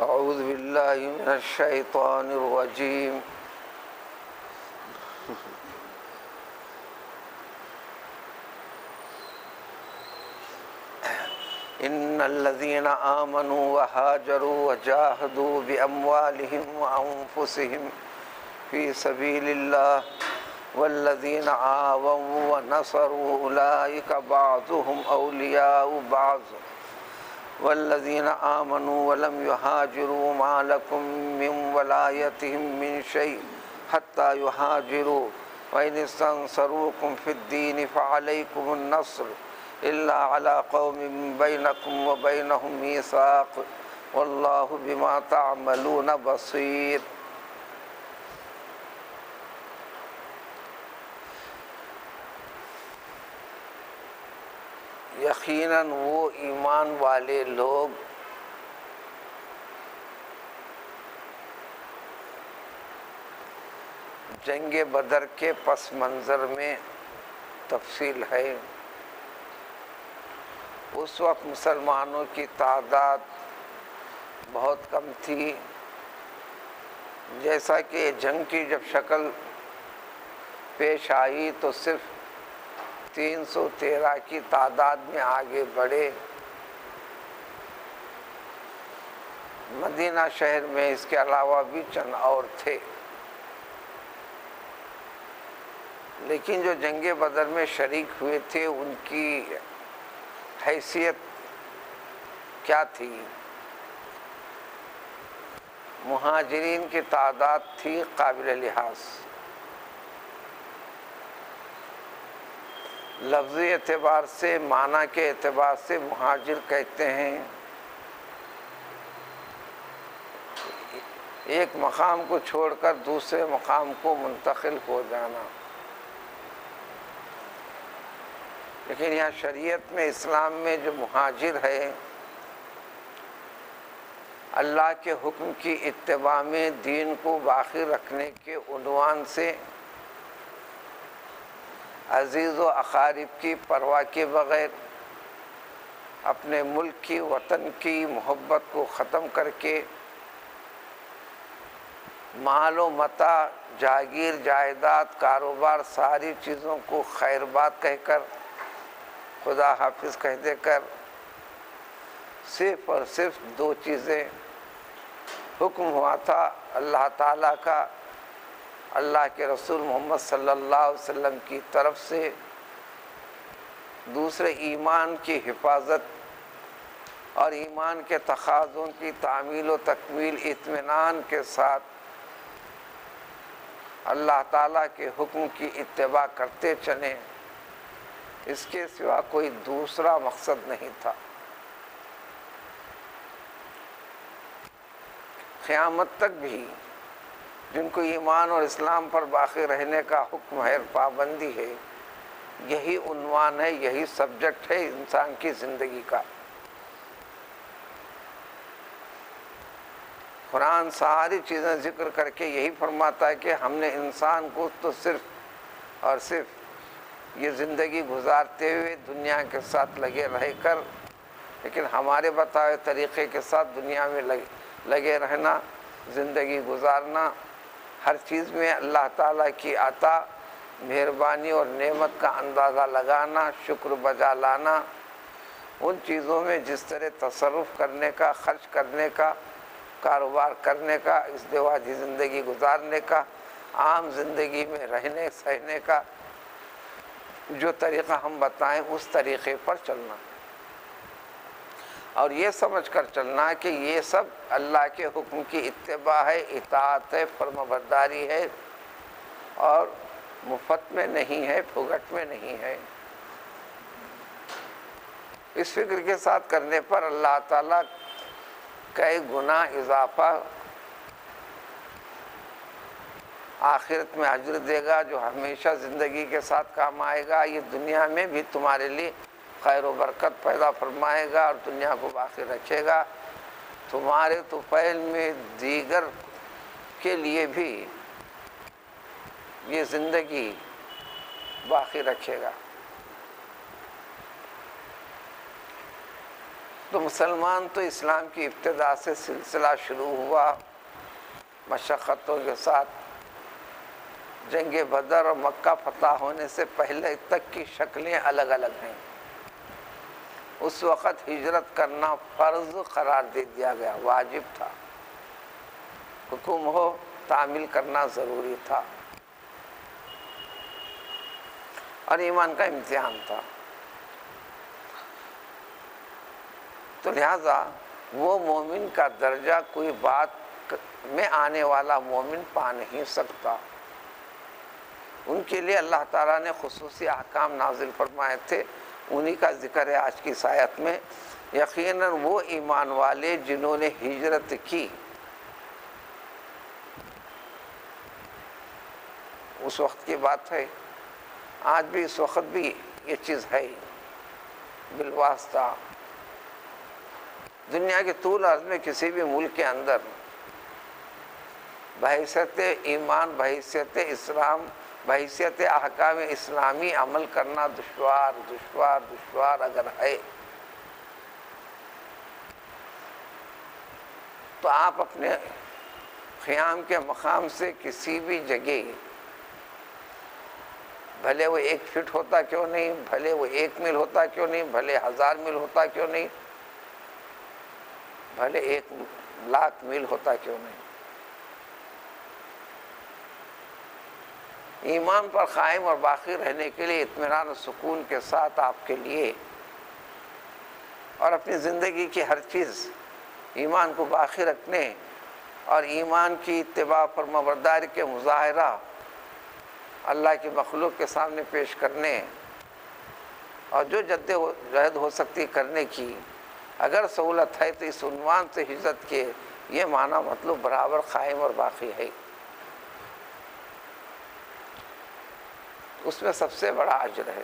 أعوذ بالله من الشيطان الرجيم إن الذين آمنوا وهاجروا وجاهدوا بأموالهم وأنفسهم في سبيل الله والذين آووا ونصروا أولئك بعضهم أولياء بعض والذين آمنوا ولم يهاجروا ما لكم من ولايتهم من شيء حتى يهاجروا وإن استنصروكم في الدين فعليكم النصر إلا على قوم بينكم وبينهم ميثاق والله بما تعملون بصير۔ یقیناً وہ ایمان والے لوگ جنگ بدر کے پس منظر میں تفصیل ہے۔ اس وقت مسلمانوں کی تعداد بہت کم تھی، جیسا کہ جنگ کی جب شکل پیش آئی تو صرف 313 کی تعداد میں آگے بڑھے۔ مدینہ شہر میں اس کے علاوہ بھی چند اور تھے، لیکن جو جنگ بدر میں شریک ہوئے تھے ان کی حیثیت کیا تھی؟ مہاجرین کی تعداد تھی قابل لحاظ، لفظی اعتبار سے، معنی کے اعتبار سے مہاجر کہتے ہیں ایک مقام کو چھوڑ کر دوسرے مقام کو منتقل ہو جانا، لیکن یہاں شریعت میں، اسلام میں جو مہاجر ہے، اللہ کے حکم کی اتباع میں دین کو باقی رکھنے کے عنوان سے عزیز و اقارب کی پرواہ کے بغیر اپنے ملک کی، وطن کی محبت کو ختم کر کے مال و متاع، جاگیر، جائیداد، کاروبار، ساری چیزوں کو خیر بات کہہ کر، خدا حافظ کہہ دے کر صرف اور صرف 2 چیزیں حکم ہوا تھا اللہ تعالیٰ کا، اللہ کے رسول محمد صلی اللہ علیہ وسلم کی طرف سے، دوسرے ایمان کی حفاظت اور ایمان کے تقاضوں کی تعمیل و تکمیل اطمینان کے ساتھ اللہ تعالیٰ کے حکم کی اتباع کرتے چلیں، اس کے سوا کوئی دوسرا مقصد نہیں تھا۔ قیامت تک بھی جن کو ایمان اور اسلام پر باقی رہنے کا حکم ہے، پابندی ہے، یہی عنوان ہے، یہی سبجیکٹ ہے انسان کی زندگی کا۔ قرآن ساری چیزیں ذکر کر کے یہی فرماتا ہے کہ ہم نے انسان کو تو صرف اور صرف یہ زندگی گزارتے ہوئے دنیا کے ساتھ لگے رہ کر، لیکن ہمارے بتائے طریقے کے ساتھ دنیا میں لگے رہنا، زندگی گزارنا، ہر چیز میں اللہ تعالیٰ کی عطا، مہربانی اور نعمت کا اندازہ لگانا، شکر بجا لانا، ان چیزوں میں جس طرح تصرف کرنے کا، خرچ کرنے کا، کاروبار کرنے کا، ازدواجی زندگی گزارنے کا، عام زندگی میں رہنے سہنے کا جو طریقہ ہم بتائیں اس طریقے پر چلنا، اور یہ سمجھ کر چلنا کہ یہ سب اللہ کے حکم کی اتباع ہے، اطاعت ہے، فرمانبرداری ہے، اور مفت میں نہیں ہے، پھگٹ میں نہیں ہے۔ اس فکر کے ساتھ کرنے پر اللہ تعالیٰ کئی گنا اضافہ آخرت میں اجر دے گا، جو ہمیشہ زندگی کے ساتھ کام آئے گا۔ یہ دنیا میں بھی تمہارے لیے خیر و برکت پیدا فرمائے گا اور دنیا کو باقی رکھے گا، تمہارے طفیل میں دیگر کے لیے بھی یہ زندگی باقی رکھے گا۔ تو مسلمان تو اسلام کی ابتدا سے سلسلہ شروع ہوا مشقتوں کے ساتھ. جنگ بدر اور مکہ فتح ہونے سے پہلے تک کی شکلیں الگ الگ ہیں. اس وقت ہجرت کرنا فرض قرار دے دیا گیا، واجب تھا. حکم ہو تعمیل کرنا ضروری تھا اور ایمان کا امتحان تھا. تو لہذا وہ مومن کا درجہ کوئی بات میں آنے والا مومن پا نہیں سکتا. ان کے لیے اللہ تعالیٰ نے خصوصی احکام نازل فرمائے تھے، انہی کا ذکر ہے آج کی اس آیت میں. یقیناً وہ ایمان والے جنہوں نے ہجرت کی، اس وقت کی بات ہے، آج بھی اس وقت بھی یہ چیز ہے بالواسطہ. دنیا کے طول عرض میں کسی بھی ملک کے اندر بحیثیت ایمان، بحیثیت اسلام، بحیثیت احکام اسلامی عمل کرنا دشوار اگر ہے تو آپ اپنے قیام کے مقام سے کسی بھی جگہ، بھلے وہ 1 فٹ ہوتا کیوں نہیں، بھلے وہ 1 میل ہوتا کیوں نہیں، بھلے 1000 میل ہوتا کیوں نہیں، بھلے 1,00,000 میل ہوتا کیوں نہیں، ایمان پر قائم اور باقی رہنے کے لیے اطمینان و سکون کے ساتھ آپ کے لیے اور اپنی زندگی کی ہر چیز ایمان کو باقی رکھنے اور ایمان کی اتباع فرمانبرداری کے مظاہرہ اللہ کی مخلوق کے سامنے پیش کرنے اور جو جدوجہد ہو سکتی کرنے کی اگر سہولت ہے تو اس عنوان سے ہجرت کے یہ معنی مطلب برابر قائم اور باقی ہے. اس میں سب سے بڑا اجر ہے.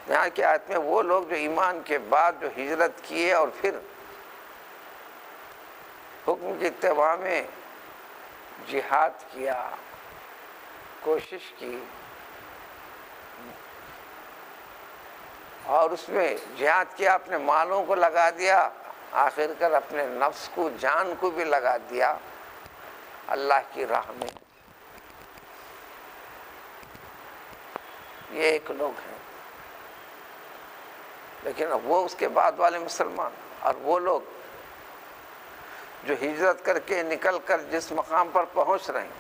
یہاں کی آیت میں وہ لوگ جو ایمان کے بعد جو ہجرت کیے اور پھر حکم کی اتباع میں جہاد کیا، کوشش کی اور اس میں جہاد کیا، اپنے مالوں کو لگا دیا، آخر کر اپنے نفس کو، جان کو بھی لگا دیا اللہ کی راہ میں. یہ ایک لوگ ہیں. لیکن وہ اس کے بعد والے مسلمان اور وہ لوگ جو ہجرت کر کے نکل کر جس مقام پر پہنچ رہے ہیں،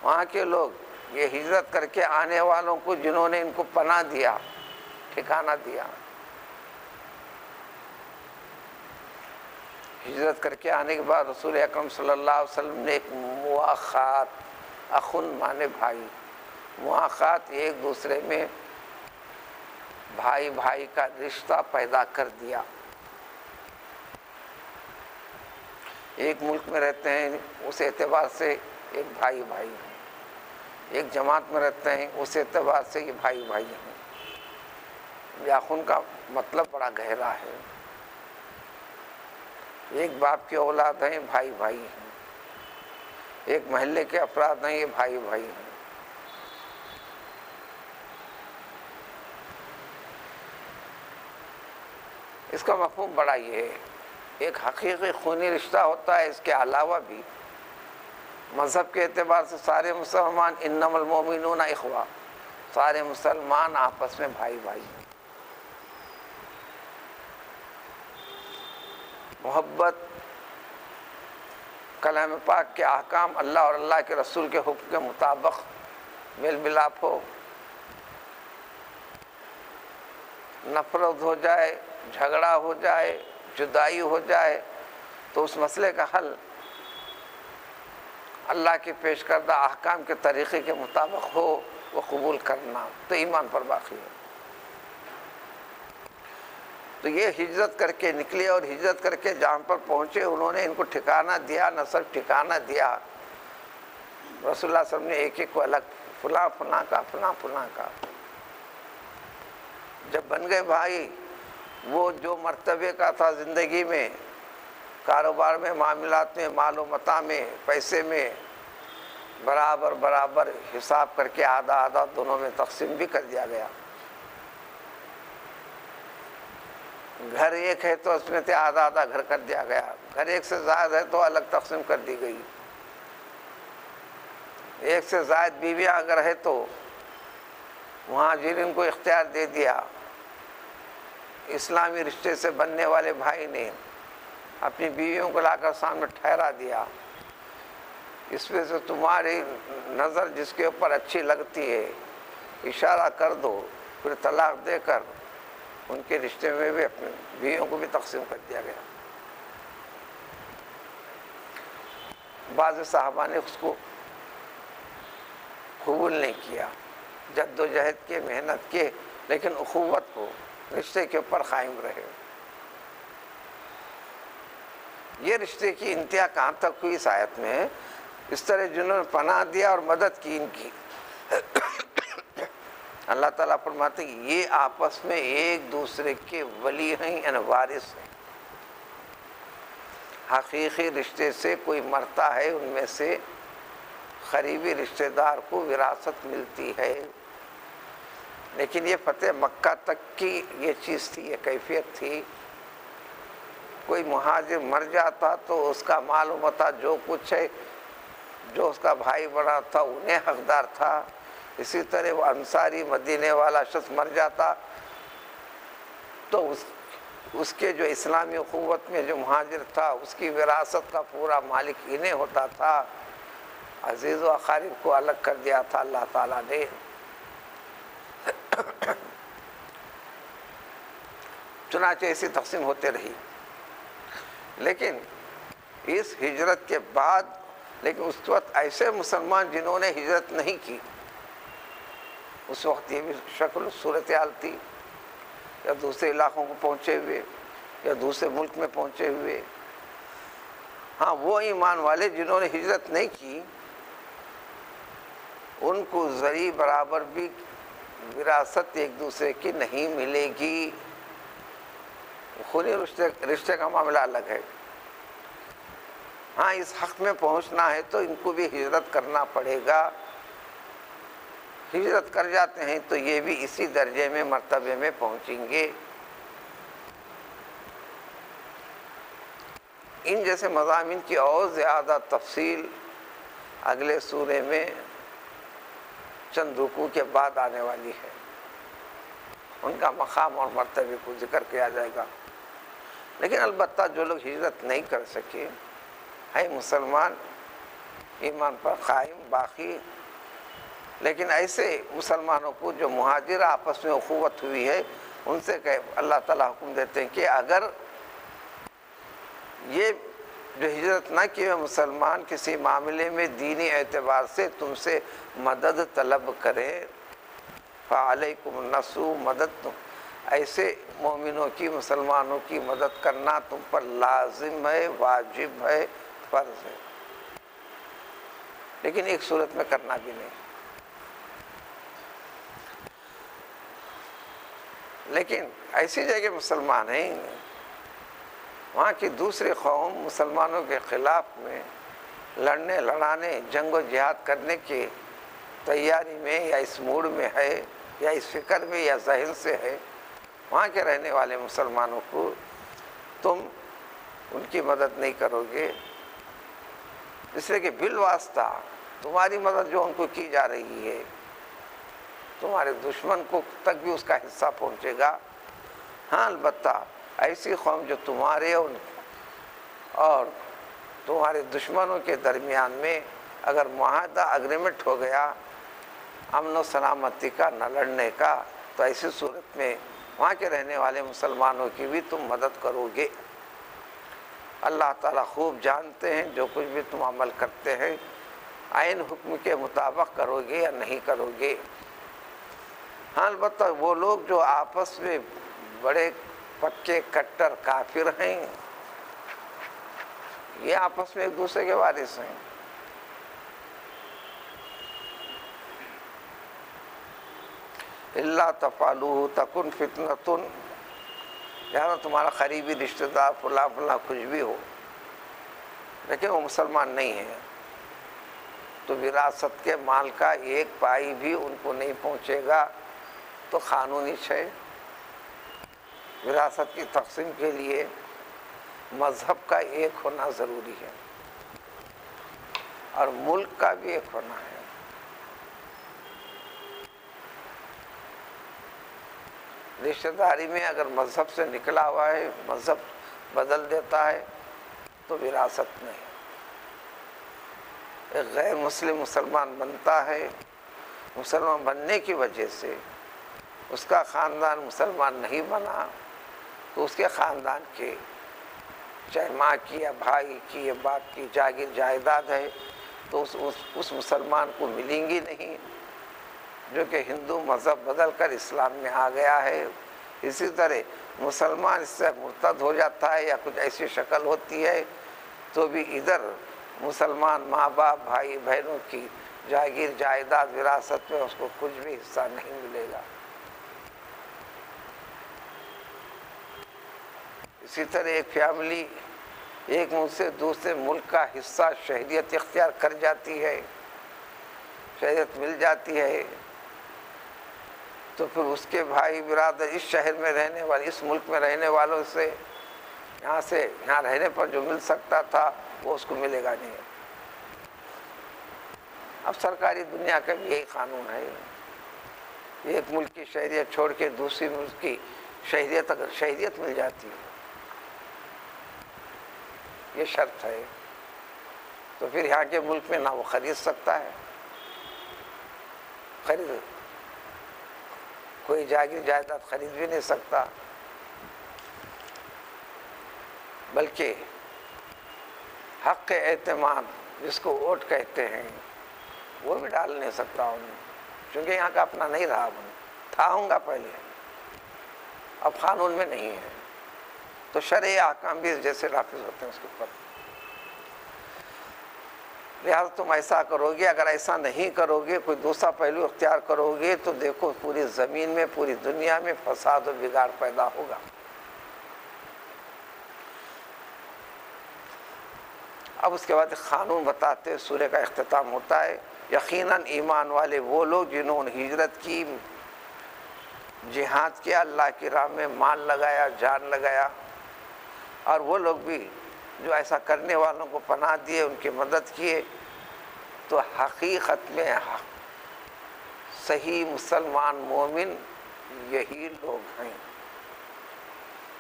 وہاں کے لوگ یہ ہجرت کر کے آنے والوں کو جنہوں نے ان کو پناہ دیا، ٹھکانہ دیا، ہجرت کر کے آنے کے بعد رسول اکرم صلی اللہ علیہ وسلم نے ایک مواخات، اخن مانے بھائی، مواخات ایک دوسرے میں بھائی بھائی کا رشتہ پیدا کر دیا. ایک ملک میں رہتے ہیں اس اعتبار سے ایک بھائی بھائی ہیں، ایک جماعت میں رہتے ہیں اس اعتبار سے یہ بھائی بھائی ہیں. یہ اخن کا مطلب بڑا گہرا ہے. ایک باپ کے اولاد ہیں، بھائی بھائی ہیں. ایک محلے کے افراد ہیں، یہ بھائی بھائی ہیں. اس کا مفہوم بڑا یہ ہے، ایک حقیقی خونی رشتہ ہوتا ہے. اس کے علاوہ بھی مذہب کے اعتبار سے سارے مسلمان انما المؤمنون اخوہ، سارے مسلمان آپس میں بھائی بھائی ہیں. محبت، کلام پاک کے احکام، اللہ اور اللہ کے رسول کے حکم کے مطابق میل ملاپ ہو، نفرت ہو جائے، جھگڑا ہو جائے، جدائی ہو جائے تو اس مسئلے کا حل اللہ کے پیش کردہ احکام کے طریقے کے مطابق ہو، وہ قبول کرنا تو ایمان پر باقی ہے. تو یہ ہجرت کر کے نکلے اور ہجرت کر کے جہاں پر پہنچے انہوں نے ان کو ٹھکانہ دیا، نسب ٹھکانہ دیا. رسول اللہ صلی اللہ علیہ وسلم نے ایک ایک کو الگ، فلاں فلاں کا، فلاں فلاں کا. جب بن گئے بھائی، وہ جو مرتبے کا تھا زندگی میں، کاروبار میں، معاملات میں، مال و متاع میں، پیسے میں، برابر برابر حساب کر کے آدھا آدھا دونوں میں تقسیم بھی کر دیا گیا. گھر ایک ہے تو اس میں سے آدھا آدھا گھر کر دیا گیا، گھر ایک سے زائد ہے تو الگ تقسیم کر دی گئی، ایک سے زائد بیویاں اگر ہے تو مہاجرین کو اختیار دے دیا، اسلامی رشتے سے بننے والے بھائی نے اپنی بیویوں کو لا کر سامنے ٹھہرا دیا، اس میں سے تمہاری نظر جس کے اوپر اچھی لگتی ہے اشارہ کر دو، پھر طلاق دے کر ان کے رشتے میں بھی اپنی بیویوں کو بھی تقسیم کر دیا گیا۔ بعض صحابہ نے اس کو قبول نہیں کیا، جد و جہد کے، محنت کے، لیکن اخوت کو، رشتے کے اوپر قائم رہے۔ یہ رشتے کی انتہا کہاں تک ہوئی اس آیت میں؟ اس طرح جنہوں نے پناہ دیا اور مدد کی ان کی، اللہ تعالیٰ فرماتے ہیں یہ آپس میں ایک دوسرے کے ولی ہیں، یعنی وارث ہیں۔ حقیقی رشتے سے کوئی مرتا ہے ان میں سے قریبی رشتہ دار کو وراثت ملتی ہے، لیکن یہ فتح مکہ تک کی یہ چیز تھی، یہ کیفیت تھی۔ کوئی مہاجر مر جاتا تو اس کا معلوم ہوتا جو کچھ ہے، جو اس کا بھائی بڑا تھا انہیں حقدار تھا۔ اسی طرح وہ انصاری مدینے والا شخص مر جاتا تو اس کے جو اسلامی اخوت میں جو مہاجر تھا اس کی وراثت کا پورا مالک انہیں ہوتا تھا۔ عزیز و اقارب کو الگ کر دیا تھا اللہ تعالیٰ نے۔ چنانچہ ایسی تقسیم ہوتے رہی، لیکن اس ہجرت کے بعد، لیکن اس وقت ایسے مسلمان جنہوں نے ہجرت نہیں کی، اس وقت یہ بھی شکل صورتحال تھی، یا دوسرے علاقوں کو پہنچے ہوئے یا دوسرے ملک میں پہنچے ہوئے۔ ہاں، وہ ایمان والے جنہوں نے ہجرت نہیں کی ان کو ذری برابر بھی وراثت ایک دوسرے کی نہیں ملے گی، خونی رشتے کا معاملہ الگ ہے۔ ہاں، اس حق میں پہنچنا ہے تو ان کو بھی ہجرت کرنا پڑے گا۔ ہجرت کر جاتے ہیں تو یہ بھی اسی درجے میں، مرتبے میں پہنچیں گے۔ ان جیسے مضامین کی اور زیادہ تفصیل اگلے سورے میں چند رکوع کے بعد آنے والی ہے، ان کا مقام اور مرتبے کو ذکر کیا جائے گا۔ لیکن البتہ جو لوگ ہجرت نہیں کر سکے ہے مسلمان، ایمان پر قائم باقی، لیکن ایسے مسلمانوں کو جو مہاجر آپس میں اخوت ہوئی ہے ان سے کہ اللہ تعالیٰ حکم دیتے ہیں کہ اگر یہ جو ہجرت نہ کیے ہوئے مسلمان کسی معاملے میں دینی اعتبار سے تم سے مدد طلب کرے، فعلیکم النصر، مدد تم ایسے مومنوں کی، مسلمانوں کی مدد کرنا تم پر لازم ہے، واجب ہے، فرض ہے، لیکن ایک صورت میں کرنا بھی نہیں۔ لیکن ایسی جگہ مسلمان ہیں وہاں کی دوسری قوم مسلمانوں کے خلاف میں لڑنے لڑانے، جنگ و جہاد کرنے کی تیاری میں یا اس موڈ میں ہے یا اس فکر میں یا ذہن سے ہے، وہاں کے رہنے والے مسلمانوں کو تم ان کی مدد نہیں کرو گے، اس لیے کہ بالواسطہ تمہاری مدد جو ان کو کی جا رہی ہے تمہارے دشمن کو تک بھی اس کا حصہ پہنچے گا۔ ہاں، البتہ ایسی قوم جو تمہارے اور تمہارے دشمنوں کے درمیان میں اگر معاہدہ اگریمنٹ ہو گیا امن و سلامتی کا، نہ لڑنے کا، تو ایسی صورت میں وہاں کے رہنے والے مسلمانوں کی بھی تم مدد کرو گے۔ اللہ تعالیٰ خوب جانتے ہیں جو کچھ بھی تم عمل کرتے ہیں عین حکم کے مطابق کرو گے یا نہیں کرو گے۔ ہاں، البتہ وہ لوگ جو آپس میں بڑے پکے کٹر کافر ہیں، یہ آپس میں ایک دوسرے کے وارث ہیں۔ اللہ تفعلوہ تکن فتنۃ، یہاں تمہارا قریبی رشتہ دار فلاں فلاں کچھ بھی ہو لیکن وہ مسلمان نہیں ہے تو وراثت کے مال کا ایک پائی بھی ان کو نہیں پہنچے گا، تو قانونی ہے۔ وراثت کی تقسیم کے لیے مذہب کا ایک ہونا ضروری ہے اور ملک کا بھی ایک ہونا ہے۔ رشتہ داری میں اگر مذہب سے نکلا ہوا ہے، مذہب بدل دیتا ہے تو وراثت نہیں۔ ایک غیر مسلم مسلمان بنتا ہے، مسلمان بننے کی وجہ سے اس کا خاندان مسلمان نہیں بنا تو اس کے خاندان کے چاہے ماں کی یا بھائی کی یا باپ کی جاگیر جائیداد ہے تو اس مسلمان کو ملیں گی نہیں، جو کہ ہندو مذہب بدل کر اسلام میں آ گیا ہے۔ اسی طرح مسلمان اس سے مرتد ہو جاتا ہے یا کچھ ایسی شکل ہوتی ہے تو بھی ادھر مسلمان ماں باپ بھائی بہنوں کی جاگیر جائیداد وراثت میں اس کو کچھ بھی حصہ نہیں ملے گا۔ اسی طرح ایک فیملی ایک ملک سے دوسرے ملک کا حصہ شہریت اختیار کر جاتی ہے، شہریت مل جاتی ہے، تو پھر اس کے بھائی برادر اس شہر میں رہنے والے اس ملک میں رہنے والوں سے یہاں رہنے پر جو مل سکتا تھا وہ اس کو ملے گا نہیں۔ اب سرکاری دنیا کا بھی یہی قانون ہے، ایک ملک کی شہریت چھوڑ کے دوسری ملک کی شہریت اگر شہریت مل جاتی ہے، یہ شرط ہے، تو پھر یہاں کے ملک میں نہ وہ خرید سکتا ہے، کوئی جاگیر جائیداد خرید بھی نہیں سکتا، بلکہ حق اعتماد جس کو ووٹ کہتے ہیں وہ بھی ڈال نہیں سکتا ہوں، کیونکہ یہاں کا اپنا نہیں رہا، تھا ہوں گا پہلے، اب قانون میں نہیں ہے، تو شرعی احکام بھی جیسے نافذ ہوتے ہیں اس کے اوپر۔ لہٰذا تم ایسا کرو گے، اگر ایسا نہیں کرو گے، کوئی دوسرا پہلو اختیار کرو گے تو دیکھو پوری زمین میں پوری دنیا میں فساد و بگاڑ پیدا ہوگا۔ اب اس کے بعد قانون بتاتے سورہ کا اختتام ہوتا ہے، یقیناً ایمان والے وہ لوگ جنہوں نے ہجرت کی، جہاد کیا، اللہ کی راہ میں مال لگایا، جان لگایا، اور وہ لوگ بھی جو ایسا کرنے والوں کو پناہ دیے، ان کی مدد کیے، تو حقیقت میں صحیح مسلمان مومن یہی لوگ ہیں،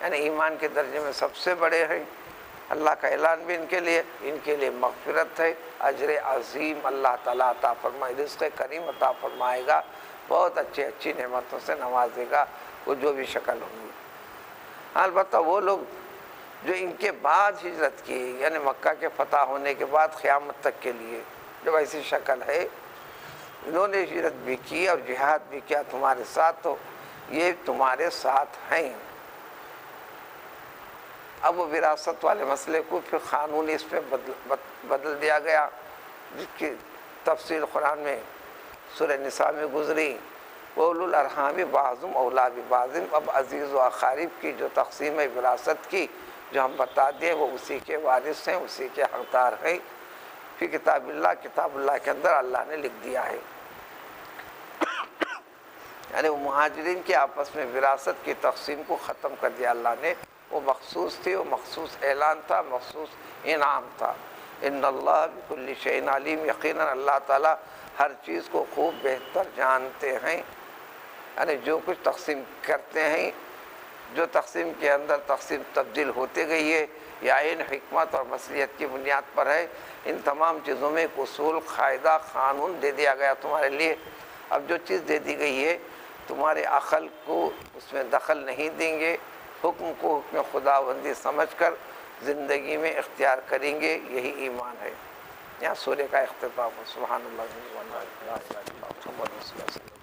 یعنی ایمان کے درجے میں سب سے بڑے ہیں۔ اللہ کا اعلان بھی ان کے لیے مغفرت ہے، اجر عظیم اللہ تعالیٰ عطا فرمائے، رزق کریم عطا فرمائے گا، بہت اچھی نعمتوں سے نوازے گا، وہ جو بھی شکل ہوگی۔ البتہ وہ لوگ جو ان کے بعد ہجرت کی، یعنی مکہ کے فتح ہونے کے بعد قیامت تک کے لیے جب ایسی شکل ہے، انہوں نے ہجرت بھی کی اور جہاد بھی کیا تمہارے ساتھ، تو یہ تمہارے ساتھ ہیں۔ اب وہ وراثت والے مسئلے کو پھر قانونی اس پہ بدل دیا گیا، جس کی تفصیل قرآن میں سورہ نساء میں گزری، اولو الارحام بعضهم اولی ببعض۔ اب عزیز و اقارب کی جو تقسیم ہے وراثت کی جو ہم بتا دیں، وہ اسی کے وارث ہیں، اسی کے حقدار ہیں، پھر کتاب اللہ کے اندر اللہ نے لکھ دیا ہے۔ یعنی وہ مہاجرین کے آپس میں وراثت کی تقسیم کو ختم کر دیا اللہ نے، وہ مخصوص تھی، وہ مخصوص اعلان تھا، مخصوص انعام تھا۔ ان اللہ بکل شیء علیم، یقیناً اللہ تعالیٰ ہر چیز کو خوب بہتر جانتے ہیں، یعنی جو کچھ تقسیم کرتے ہیں، جو تقسیم کے اندر تقسیم تبدیل ہوتے گئی ہے یا ان حکمت اور مصلحت کی بنیاد پر ہے، ان تمام چیزوں میں ایک اصول، قاعدہ، قانون دے دیا گیا تمہارے لیے۔ اب جو چیز دے دی گئی ہے تمہارے عقل کو اس میں دخل نہیں دیں گے، حکم کو حکم خداوندی سمجھ کر زندگی میں اختیار کریں گے، یہی ایمان ہے۔ یہاں سورہ کا اختتام ہو۔ سبحان اللہ، لا الہ الا اللہ، محمد رسول اللہ۔